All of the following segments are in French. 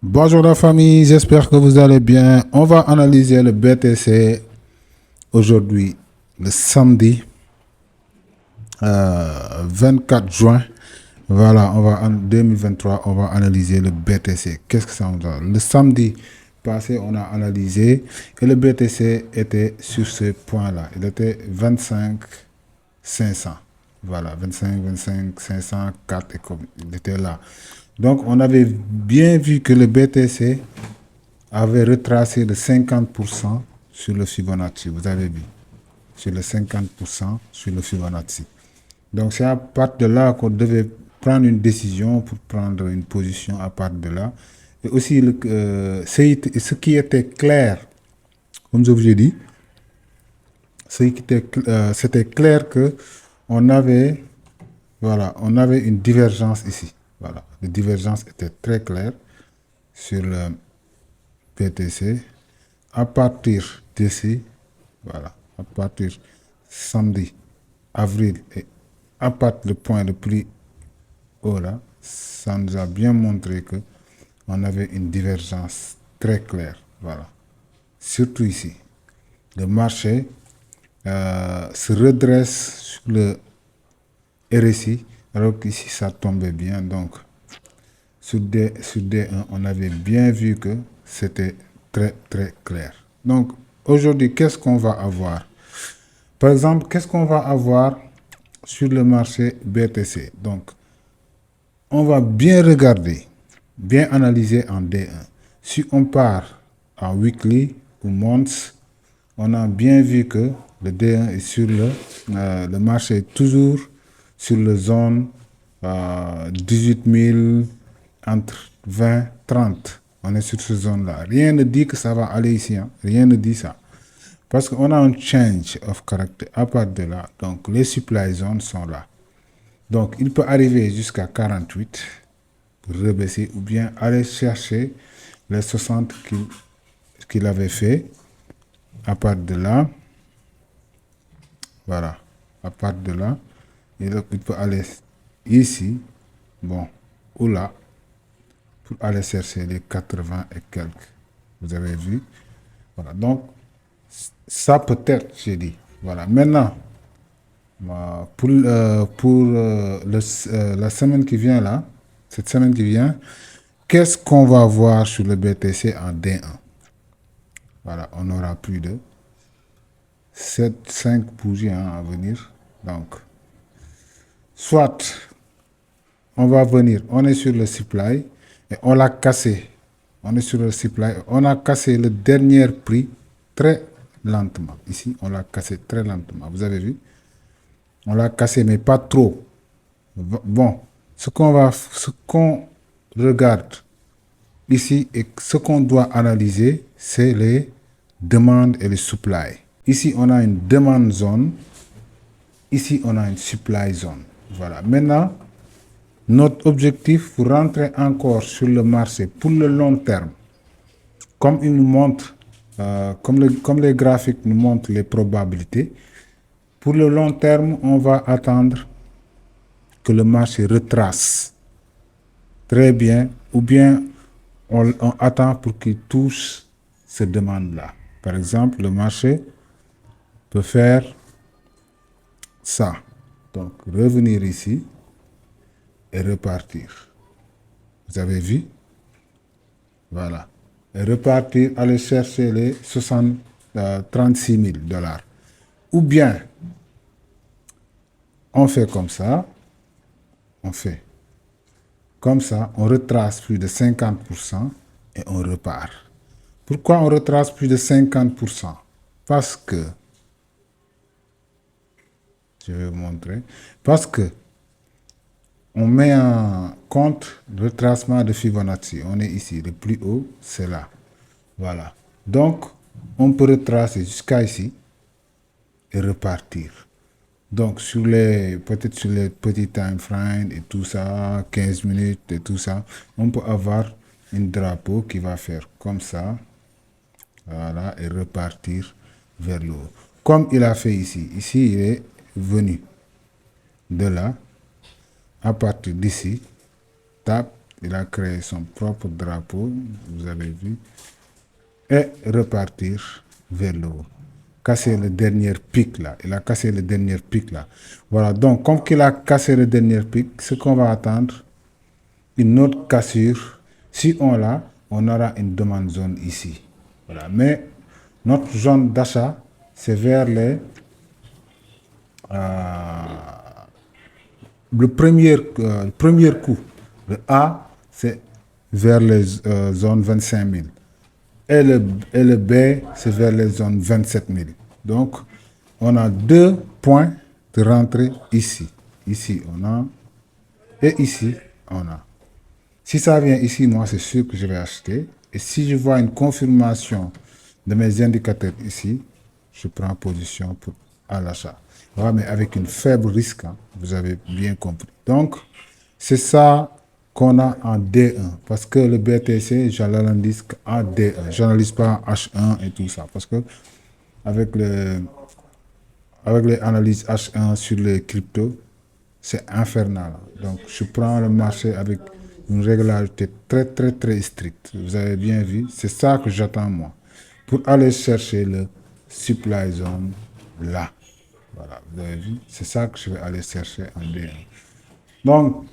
Bonjour la famille, j'espère que vous allez bien. On va analyser le BTC aujourd'hui, le samedi 24 juin. Voilà, en 2023, on va analyser le BTC. Qu'est-ce que ça veut dire? Le samedi passé, on a analysé et le BTC était sur ce point-là. Il était 25 500. Voilà, 25 504 et comme il était là. Donc, on avait bien vu que le BTC avait retracé de 50% sur le Fibonacci. Vous avez vu, sur le 50% sur le Fibonacci. Donc, c'est à partir de là qu'on devait prendre une décision pour prendre une position à partir de là. Et aussi, ce qui était clair, comme je vous ai dit, c'était clair que on avait, voilà, on avait une divergence ici. Voilà, la divergence était très claire sur le BTC. À partir d'ici, voilà, à partir samedi, avril, et à partir du point le plus haut là, ça nous a bien montré que on avait une divergence très claire. Voilà, surtout ici. Le marché se redresse sur le RSI, alors qu'ici ça tombait bien. Donc, sur D1, on avait bien vu que c'était très très clair. Donc, aujourd'hui, qu'est-ce qu'on va avoir? Par exemple, qu'est-ce qu'on va avoir sur le marché BTC? Donc, on va bien regarder, bien analyser en D1. Si on part en weekly ou months, on a bien vu que le D1 est sur le marché est toujours sur la zone 18 000 entre 20 30. On est sur cette zone-là. Rien ne dit que ça va aller ici. Hein. Rien ne dit ça. Parce qu'on a un change of character à partir de là. Donc, les supply zones sont là. Donc, il peut arriver jusqu'à 48 pour rebaisser ou bien aller chercher les 60 qu'il avait fait. À partir de là, voilà. À partir de là, il peut aller ici, bon, ou là, pour aller chercher les 80 et quelques. Vous avez vu? Voilà. Donc, ça peut-être, j'ai dit. Voilà. Maintenant, la semaine qui vient là, cette semaine qui vient, qu'est-ce qu'on va voir sur le BTC en D1? Voilà, on aura plus de 5 bougies à venir. Donc, soit on va venir, on est sur le supply et on l'a cassé. On est sur le supply, on a cassé le dernier prix très lentement. Ici, on l'a cassé très lentement. Vous avez vu? On l'a cassé, mais pas trop. Bon, ce qu'on regarde ici et ce qu'on doit analyser, c'est les demandes et les supply. Ici, on a une demande zone. Ici, on a une supply zone. Voilà. Maintenant, notre objectif pour rentrer encore sur le marché pour le long terme, comme il nous montre, comme les graphiques nous montrent les probabilités, pour le long terme, on va attendre que le marché retrace très bien, ou bien on attend pour qu'il touche cette demande-là. Par exemple, le marché peut faire ça. Donc, revenir ici et repartir. Vous avez vu? Voilà. Et repartir, aller chercher les 36 000 $. Ou bien, on fait comme ça, on fait comme ça, on retrace plus de 50% et on repart. Pourquoi on retrace plus de 50%? Parce que, je vais vous montrer, parce que on met en compte le retracement de Fibonacci. On est ici, le plus haut, c'est là. Voilà. Donc, on peut retracer jusqu'à ici et repartir. Donc, peut-être sur les petits time frames et tout ça, 15 minutes et tout ça, on peut avoir un drapeau qui va faire comme ça. Voilà, et repartir vers le haut. Comme il a fait ici. Ici, il est venu de là, à partir d'ici, tape, Il a créé son propre drapeau, vous avez vu, et repartir vers le haut. Casser le dernier pic là. Il a cassé le dernier pic là. Voilà, donc comme qu'il a cassé le dernier pic, ce qu'on va attendre, une autre cassure. Si on l'a, on aura une demande zone ici. Voilà, mais notre zone d'achat, c'est vers le premier coup. Le A, c'est vers les zones 25 000. Et le B, c'est vers les zones 27 000. Donc, on a 2 points de rentrée ici. Ici, on a. Et ici, on a. Si ça vient ici, moi, c'est sûr que je vais acheter. Et si je vois une confirmation de mes indicateurs ici, je prends position à l'achat. Voilà, mais avec une faible risque, hein, vous avez bien compris. Donc, c'est ça qu'on a en D1. Parce que le BTC, je l'analyse en D1. Je n'analyse pas en H1 et tout ça. Parce que avec les analyses H1 sur les cryptos, c'est infernal. Donc, je prends le marché avec une régularité très, très, très stricte. Vous avez bien vu, c'est ça que j'attends moi. Pour aller chercher le supply zone là. Voilà, vous avez vu, c'est ça que je vais aller chercher en D1. Donc,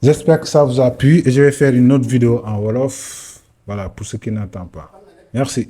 j'espère que ça vous a plu et je vais faire une autre vidéo en Wolof. Voilà, pour ceux qui n'entendent pas. Merci.